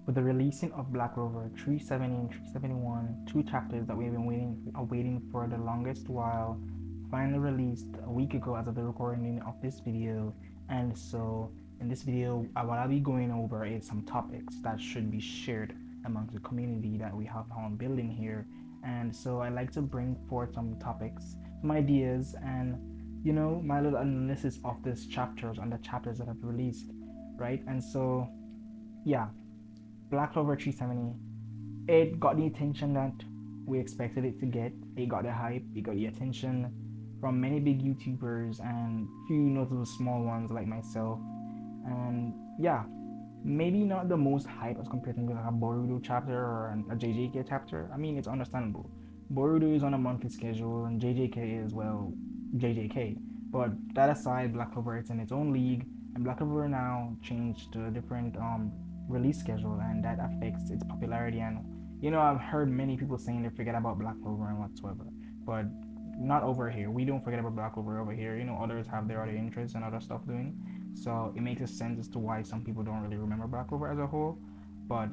With the releasing of Black Clover 370 and 371, two chapters that we've been waiting for the longest while, finally released a week ago as of the recording of this video. And so in this video, what I'll be going over is some topics that should be shared amongst the community that we have on building here. And so I like to bring forth some topics, some ideas, and my little analysis of these chapters and the chapters that I've released, right? And so yeah, Black Clover 370, it got the attention that we expected it to get. It got the hype, it got the attention from many big YouTubers and few notable small ones like myself. And yeah, maybe not the most hype as compared to like a Boruto chapter or a JJK chapter. I mean, it's understandable. Boruto is on a monthly schedule and JJK is, well, JJK. But that aside, Black Clover is in its own league, and Black Clover now changed to a different release schedule, and that affects its popularity. And I've heard many people saying they forget about Black Clover and whatsoever, but not over here. We don't forget about Black Clover over here. Others have their other interests and other stuff doing, so it makes a sense as to why some people don't really remember Black Clover as a whole. But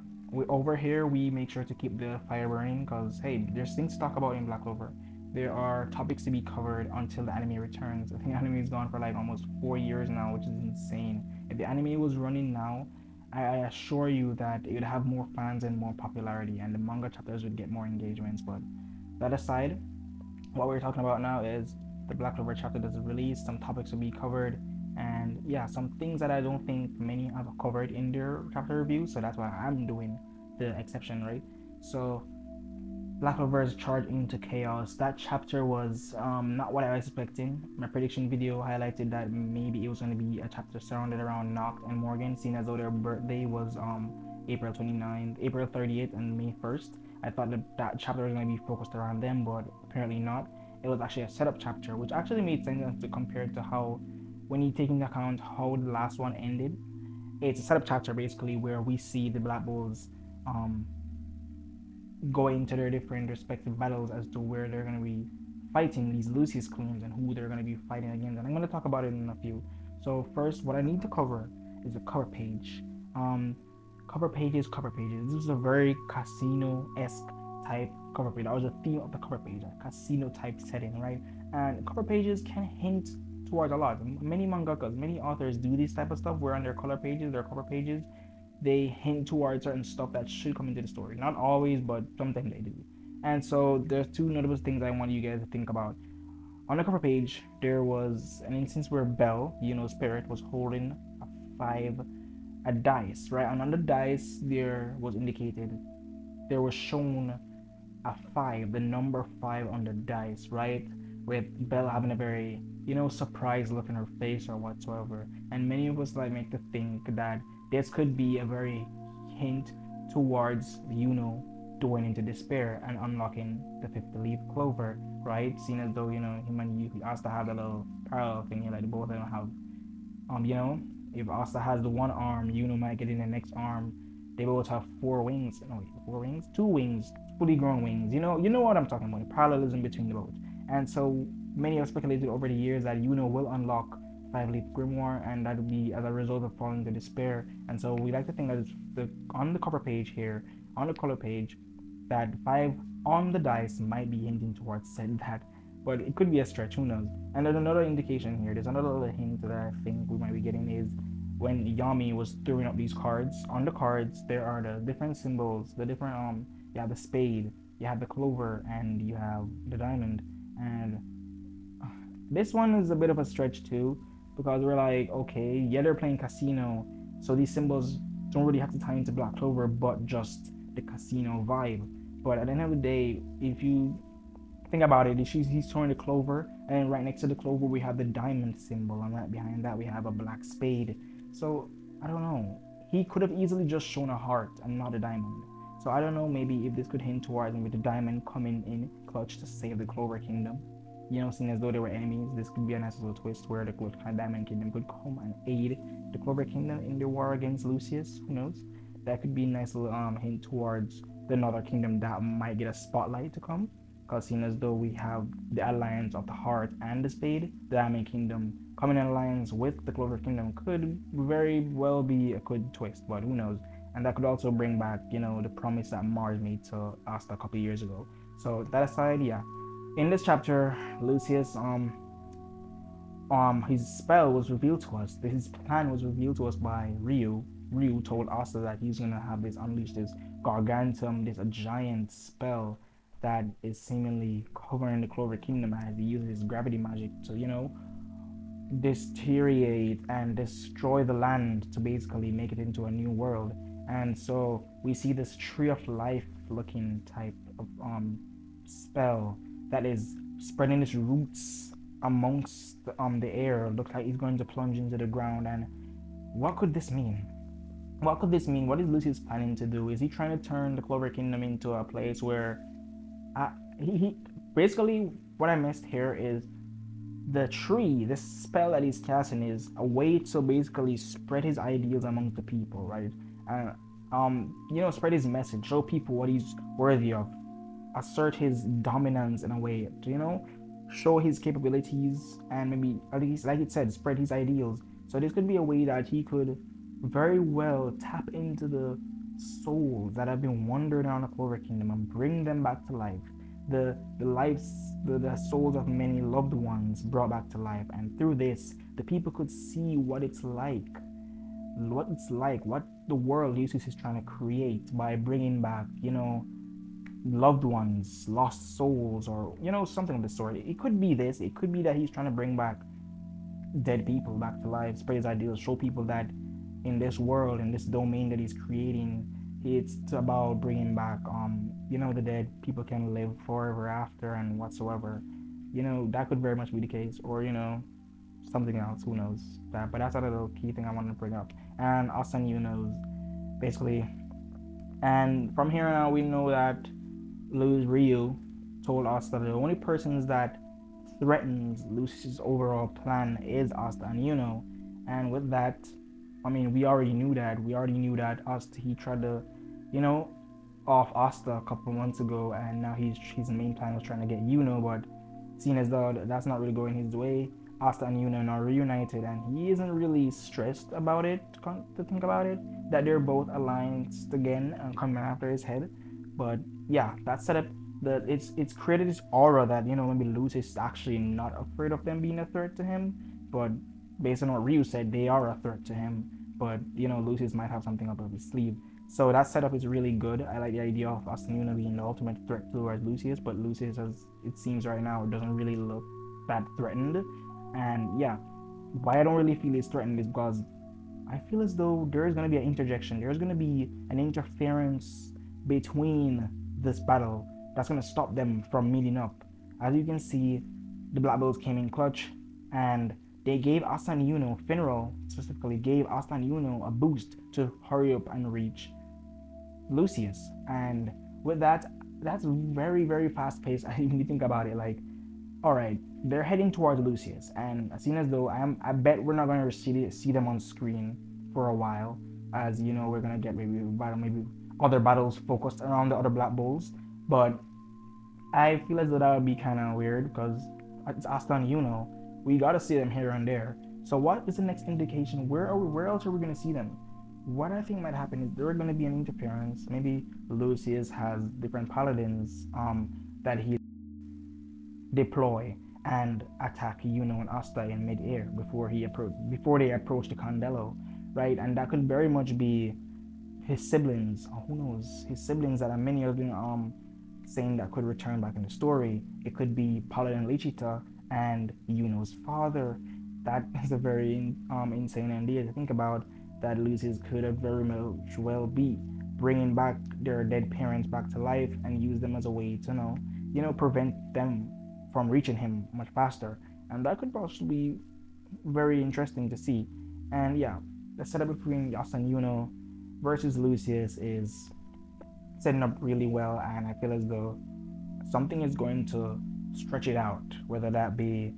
over here, we make sure to keep the fire burning because, hey, there's things to talk about in Black Clover. There are topics to be covered until the anime returns. I think anime is gone for like almost 4 years now, which is insane. If the anime was running now, I assure you that it would have more fans and more popularity, and the manga chapters would get more engagements. But that aside, what we're talking about now is the Black Clover chapter that's released, some topics will be covered, and yeah, some things that I don't think many have covered in their chapter reviews, so that's why I'm doing the exception, right? So Black Clover's charge into chaos. That chapter was not what I was expecting. My prediction video highlighted that maybe it was going to be a chapter surrounded around Noct and Morgan, seeing as though their birthday was April 29th, April 30th, and May 1st. I thought that chapter was going to be focused around them, but apparently not. It was actually a setup chapter, which actually made sense to compare to how, when you take into account how the last one ended, it's a setup chapter basically where we see the Black Bulls um, going to their different respective battles as to where they're going to be fighting these Lucius queens and who they're going to be fighting against. And I'm going to talk about it in a few. So first, what I need to cover is the cover page. Um, cover pages, cover pages. This is a very casino-esque type cover page. That was the theme of the cover page, a casino type setting, right? And cover pages can hint towards a lot. Many mangakas, many authors do this type of stuff where on their color pages, their cover pages, they hint towards certain stuff that should come into the story. Not always, but sometimes they do. And so there's two notable things I want you guys to think about. On the cover page, there was an instance where Belle, Yuno's spirit, was holding a dice, right? And on the dice, there was indicated, there was shown a five, the number five on the dice, right? With Belle having a very, surprised look in her face or whatsoever. And many of us like make to think that this could be a very hint towards going into despair and unlocking the fifth leaf clover, right? Seeing as though, him and you Asta have a little parallel thing here, like both of them have if Asta has the one arm, might get in the next arm. They both have four wings. No, wait, four wings? Two wings, fully grown wings. You know what I'm talking about. The parallelism between the both. And so many have speculated over the years that will unlock Five Leaf Grimoire, and that would be as a result of falling to despair. And so we like to think that on the cover page here, on the color page, that five on the dice might be hinting towards said that, but it could be a stretch. Who knows? And there's another indication here. There's another little hint that I think we might be getting is when Yami was throwing up these cards. On the cards, there are the different symbols, the different you have the spade, you have the clover, and you have the diamond. And this one is a bit of a stretch too, because we're like, okay, yeah, they're playing casino, so these symbols don't really have to tie into Black Clover, but just the casino vibe. But at the end of the day, if you think about it, he's throwing the clover, and then right next to the clover we have the diamond symbol, and right behind that we have a black spade. So I don't know. He could have easily just shown a heart and not a diamond. So I don't know. Maybe if this could hint towards maybe the diamond coming in clutch to save the Clover Kingdom. Seeing as though they were enemies, this could be a nice little twist where the Diamond Kingdom could come and aid the Clover Kingdom in their war against Lucius. Who knows? That could be a nice little hint towards the Northern Kingdom that might get a spotlight to come. Because seeing as though we have the alliance of the heart and the spade, the Diamond Kingdom coming in alliance with the Clover Kingdom could very well be a good twist, but who knows? and that could also bring back, the promise that Mars made to Asta a couple of years ago. So that aside, yeah, in this chapter, Lucius his spell was revealed to us. His plan was revealed to us by Ryu. Ryu told Asta that he's gonna have this unleash this gargantum, this a giant spell that is seemingly covering the Clover Kingdom as he uses gravity magic to, deteriorate and destroy the land to basically make it into a new world. And so we see this tree of life looking type of spell that is spreading its roots amongst the air. Looks like he's going to plunge into the ground. And what could this mean? What could this mean? What is Lucius planning to do? Is he trying to turn the Clover Kingdom into a place where he basically, what I missed here is the tree, this spell that he's casting is a way to basically spread his ideals among the people, right? And spread his message, show people what he's worthy of, assert his dominance in a way, to, show his capabilities, and maybe at least, like it said, spread his ideals. So this could be a way that he could very well tap into the souls that have been wandering around the Clover Kingdom and bring them back to life. The souls of many loved ones brought back to life, and through this, the people could see what what the world Jesus is trying to create by bringing back, loved ones, lost souls, or something of the sort. It could be this. It could be that he's trying to bring back dead people back to life, spread his ideals, show people that in this world, in this domain that he's creating, it's about bringing back, the dead. People can live forever after and whatsoever. That could very much be the case, or something else. Who knows that? But that's another key thing I wanted to bring up. And us and Yuno's basically. And from here on out, we know that Ryu told us that the only persons that threatens Lucius' overall plan is Asta and Yuno. And with that, we already knew that. We already knew that he tried to, off Asta a couple months ago, and now his main plan was trying to get Yuno, but seeing as though that's not really going his way, Asta and Yuno are now reunited, and he isn't really stressed about it, to think about it, that they're both aligned again and coming after his head. But yeah, that set up it's created this aura that maybe Lucius is actually not afraid of them being a threat to him, but based on what Ryu said, they are a threat to him. But Lucius might have something up his sleeve. So that setup is really good. I like the idea of Asta and Yuno being the ultimate threat towards Lucius, but Lucius, as it seems right now, doesn't really look that threatened. And yeah, why I don't really feel he's threatened is because I feel as though there is going to be an interjection. There's going to be an interference between this battle that's going to stop them from meeting up. As you can see, the Black Bulls came in clutch, and they gave Asta and Yuno, Finral specifically, gave Asta and Yuno a boost to hurry up and reach Lucius. And with that, that's very, very fast paced. When you think about it, like, all right, they're heading towards Lucius, and as soon as though I bet we're not going to see them on screen for a while, as we're gonna get maybe other battles focused around the other Black Bulls. But I feel as though that would be kind of weird because it's Asta and Yuno. We gotta see them here and there. So what is the next indication? Where else are we gonna see them? What I think might happen is there are gonna be an interference. Maybe Lucius has different paladins that he deploy and attack Yuno and Asta in mid-air before they approach the Condello, right? And that could very much be his siblings. Who knows? His siblings that are many of them saying that could return back in the story. It could be Paladin Lichita and Yuno's father. That is a very insane idea to think about. That Lucius could have very much well be bringing back their dead parents back to life and use them as a way to prevent them from reaching him much faster. And that could possibly be very interesting to see. And yeah, the setup between Asta and Yuno versus Lucius is setting up really well, and I feel as though something is going to stretch it out, whether that be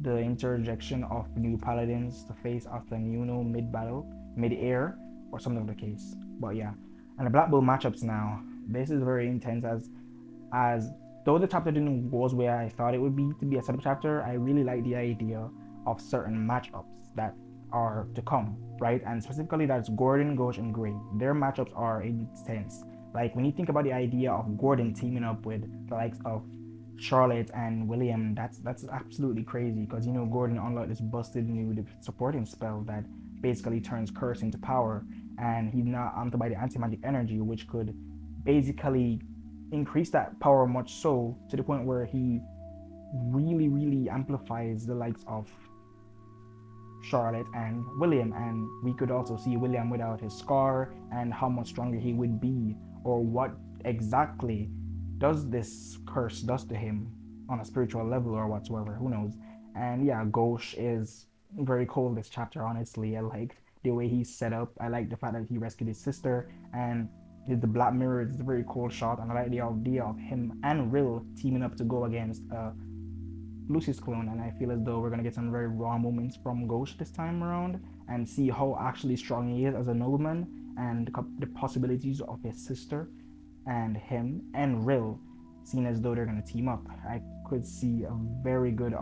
the interjection of new paladins to face Asta and Yuno mid-battle, mid-air, or something of the case. But yeah, and the Black Bull matchups now, this is very intense, as though the chapter didn't go as where I thought it would be to be a setup chapter. I really like the idea of certain matchups that are to come, right? And specifically, that's Gordon, Ghosh, and Gray. Their matchups are intense. Like when you think about the idea of Gordon teaming up with the likes of Charlotte and William, that's absolutely crazy because Gordon unlocked this busted new supporting spell that basically turns curse into power, and he's now amped by the anti-magic energy, which could basically increase that power much so to the point where he really amplifies the likes of Charlotte and William, and we could also see William without his scar and how much stronger he would be, or what exactly does this curse does to him on a spiritual level or whatsoever. Who knows? And yeah, Ghosh is very cool this chapter. Honestly, I liked the way he's set up. I like the fact that he rescued his sister, and the black mirror is a very cool shot, and I like the idea of him and Rill teaming up to go against Lucy's clone, and I feel as though we're gonna get some very raw moments from Ghost this time around and see how actually strong he is as a nobleman, and the possibilities of his sister and him and Rill, seeing as though they're gonna team up. I could see a very good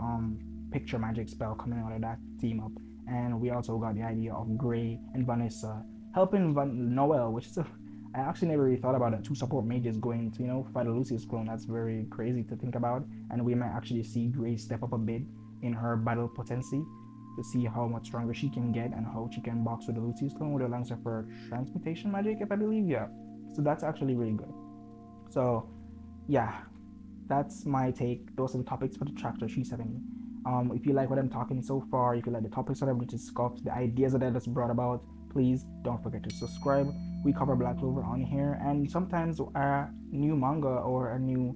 picture magic spell coming out of that team up. And we also got the idea of Gray and Vanessa helping Noel, which is I actually never really thought about it. Two support mages going to, fight a Lucius clone. That's very crazy to think about. And we might actually see Gray step up a bit in her battle potency to see how much stronger she can get and how she can box with the Lucius clone with the Lancer for transmutation magic, if I believe. Yeah. So that's actually really good. So, yeah, that's my take. Those are the topics for the chapter 370. If you like what I'm talking so far, if you like the topics that I've discussed, the ideas that I just brought about, please don't forget to subscribe. We cover Black Clover on here, and sometimes a new manga or a new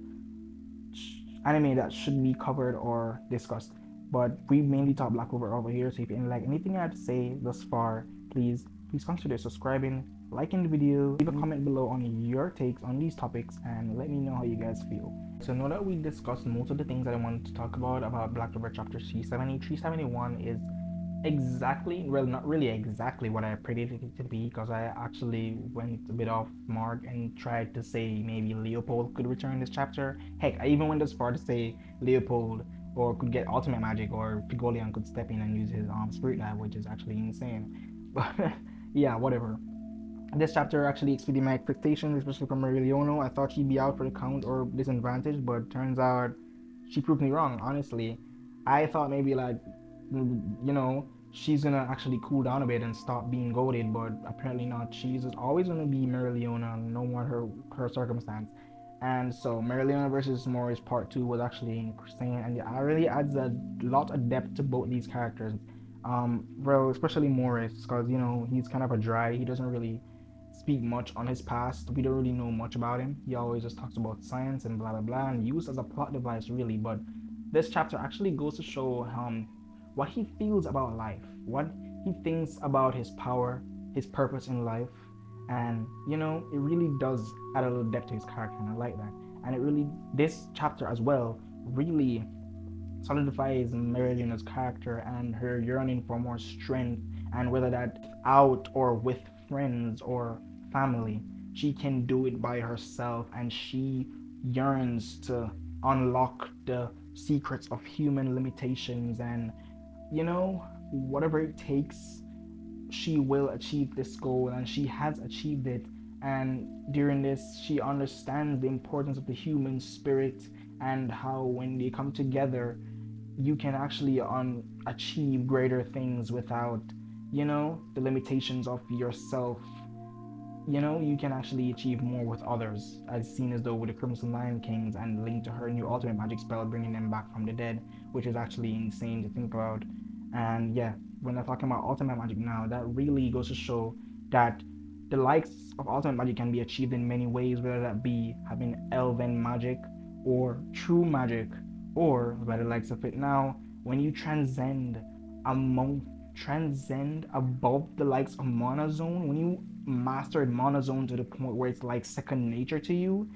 anime that should be covered or discussed. But we mainly talk Black Clover over here. So if you like anything I had to say thus far, please consider subscribing, liking the video, leave a comment below on your takes on these topics, and let me know how you guys feel. So now that we discussed most of the things that I wanted to talk about Black Clover chapter 370, 371 is exactly, well, not really exactly what I predicted it to be, because I actually went a bit off mark and tried to say maybe Leopold could return this chapter. Heck, I even went as far to say Leopold or could get ultimate magic, or Figolian could step in and use his spirit knife, which is actually insane. But yeah, whatever. This chapter actually exceeded my expectations, especially from Yuno. I thought she'd be out for the count or disadvantage, but turns out she proved me wrong, honestly. I thought maybe like, she's gonna actually cool down a bit and stop being goaded, but apparently not. She's always gonna be Leona, no matter her circumstance. And so Leona versus Morris Part 2 was actually insane, and it really adds a lot of depth to both these characters. Well, especially Morris, because he's kind of a dry. He doesn't really speak much on his past. We don't really know much about him. He always just talks about science and blah blah blah, and used as a plot device, really. But this chapter actually goes to show what he feels about life, what he thinks about his power, his purpose in life, and it really does add a little depth to his character, and I like that. And it really, this chapter as well, really solidifies Meridiana's character and her yearning for more strength, and whether that's out or with friends or family, she can do it by herself, and she yearns to unlock the secrets of human limitations, and whatever it takes, she will achieve this goal, and she has achieved it. And during this, she understands the importance of the human spirit, and how when they come together, you can actually achieve greater things without the limitations of yourself. You can actually achieve more with others, as seen as though with the Crimson Lion Kings, and linked to her new ultimate magic spell bringing them back from the dead, which is actually insane to think about. And yeah, when I'm talking about ultimate magic now, that really goes to show that the likes of ultimate magic can be achieved in many ways, whether that be having elven magic or true magic, or by the likes of it now, when you transcend above the likes of monozone, when you mastered monozone to the point where it's like second nature to you,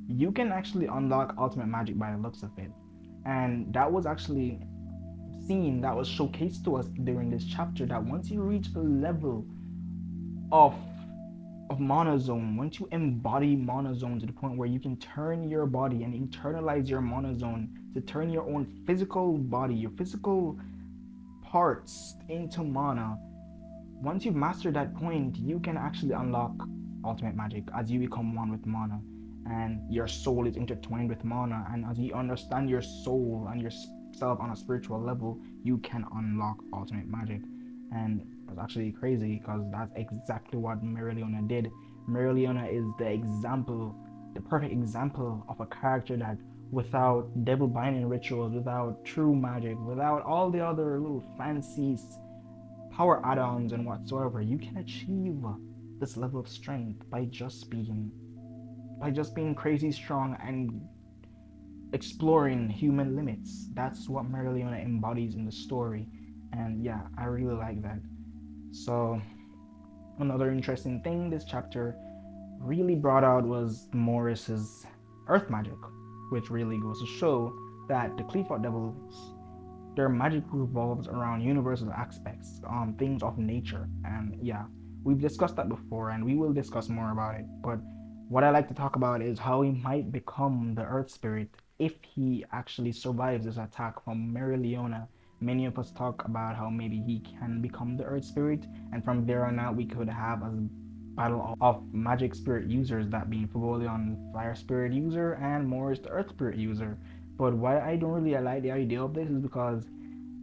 you can actually unlock ultimate magic by the looks of it. And that was actually seen, that was showcased to us during this chapter, that once you reach a level of monozone, once you embody monozone to the point where you can turn your body and internalize your monozone to turn your own physical body, your physical parts into mana, once you've mastered that point, you can actually unlock ultimate magic as you become one with mana, and your soul is intertwined with mana. And as you understand your soul and yourself on a spiritual level, you can unlock ultimate magic. And it's actually crazy because that's exactly what Mereoleona did. Mereoleona is the example, the perfect example of a character that without devil binding rituals, without true magic, without all the other little fancy power add-ons and whatsoever, you can achieve this level of strength by just being crazy strong and exploring human limits. That's what Mereoleona embodies in the story, and yeah, I really like that. So another interesting thing this chapter really brought out was Morris's earth magic, which really goes to show that the Cleafot Devils, their magic revolves around universal aspects, things of nature. And yeah, we've discussed that before and we will discuss more about it. But what I like to talk about is how he might become the Earth Spirit if he actually survives this attack from Mereoleona. Many of us talk about how maybe he can become the Earth Spirit, and from there on out, we could have a battle of magic spirit users, that being Fugolion Fire Spirit user and Morris the Earth Spirit user. But why I don't really like the idea of this is because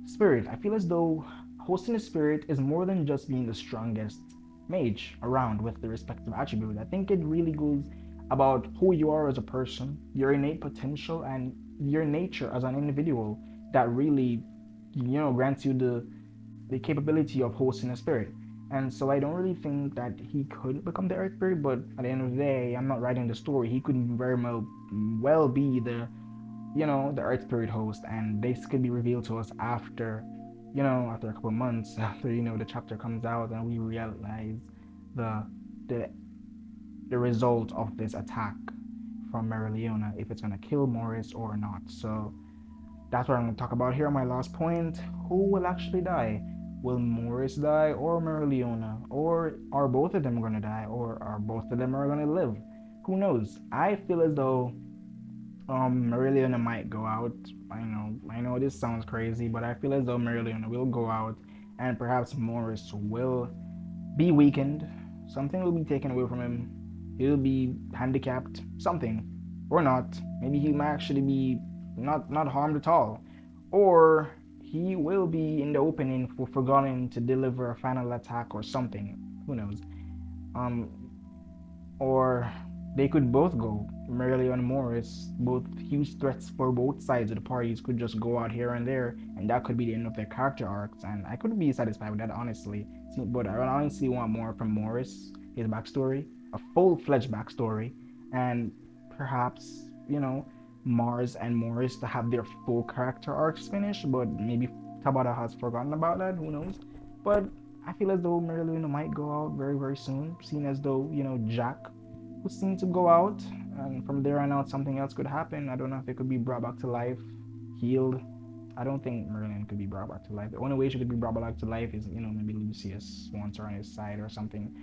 Spirit, I feel as though hosting a spirit is more than just being the strongest mage around with the respective attribute. I think it really goes about who you are as a person, your innate potential, and your nature as an individual that really, grants you the capability of hosting a spirit. And so I don't really think that he could become the Earth Spirit, but at the end of the day, I'm not writing the story. He could very well be the Earth Spirit host, and this could be revealed to us after, after a couple of months, after the chapter comes out, and we realize the the the result of this attack from Mereoleona, if it's gonna kill Morris or not. So that's what I'm gonna talk about here. My last point: who will actually die? Will Morris die or Mereoleona, or are both of them gonna die, or are both of them are gonna live? Who knows? I feel as though Mereoleona might go out. I know this sounds crazy, but I feel as though Mereoleona will go out, and perhaps Morris will be weakened. Something will be taken away from him. He'll be handicapped, something, or not. Maybe he might actually be not harmed at all, or he will be in the opening for forgotten to deliver a final attack or something. Who knows? Um, or they could both go. Mereoleona and Morris, both huge threats for both sides of the parties, could just go out here and there, and that could be the end of their character arcs. And I could be satisfied with that, honestly. But I honestly want more from Morris, his backstory, a full-fledged backstory, and perhaps Mars and Morris to have their full character arcs finished. But maybe Tabata has forgotten about that. Who knows? But I feel as though Mereoleona might go out very, very soon, seeing as though, Jack would seem to go out, and from there on out, something else could happen. I don't know if it could be brought back to life, healed. I don't think Merlin could be brought back to life. The only way she could be brought back to life is, maybe Lucius wants her on his side or something.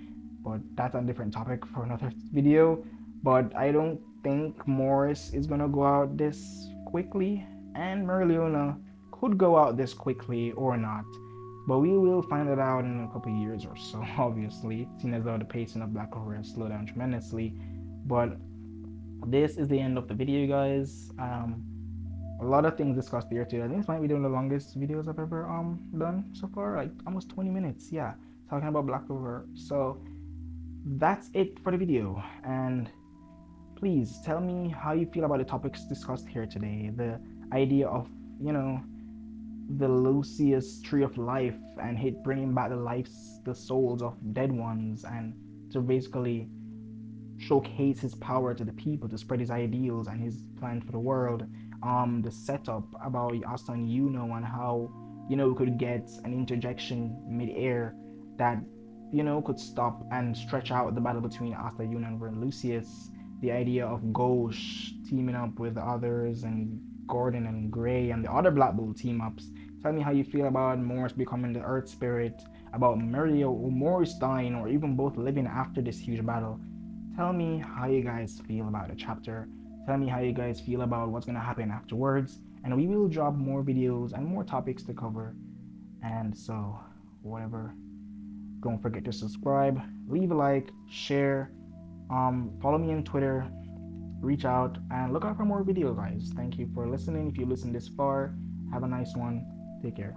But that's a different topic for another video. But I don't think Morris is gonna go out this quickly, and Mereoleona could go out this quickly or not. But we will find it out in a couple of years or so, obviously, seeing as though the pacing of Black Clover has slowed down tremendously. But this is the end of the video, guys. A lot of things discussed here too. I think this might be one of the longest videos I've ever done so far, like almost 20 minutes. Yeah, talking about Black Clover. So that's it for the video, and please tell me how you feel about the topics discussed here today. The idea of the Lucius Tree of Life and it bringing back the souls of dead ones, and to basically showcase his power to the people, to spread his ideals and his plan for the world. The setup about Asta and Yuno and how we could get an interjection mid-air that could stop and stretch out the battle between Asta, Yuno, and Lucius. The idea of Ghosh teaming up with others, and Gordon and Gray and the other Black Bull team ups. Tell me how you feel about Morris becoming the Earth Spirit, about Mario or Morris dying, or even both living after this huge battle. Tell me how you guys feel about the chapter. Tell me how you guys feel about what's gonna happen afterwards, and we will drop more videos and more topics to cover. And so, whatever Don't forget to subscribe, leave a like, share, follow me on Twitter, reach out, and look out for more videos, guys. Thank you for listening. If you listened this far, have a nice one. Take care.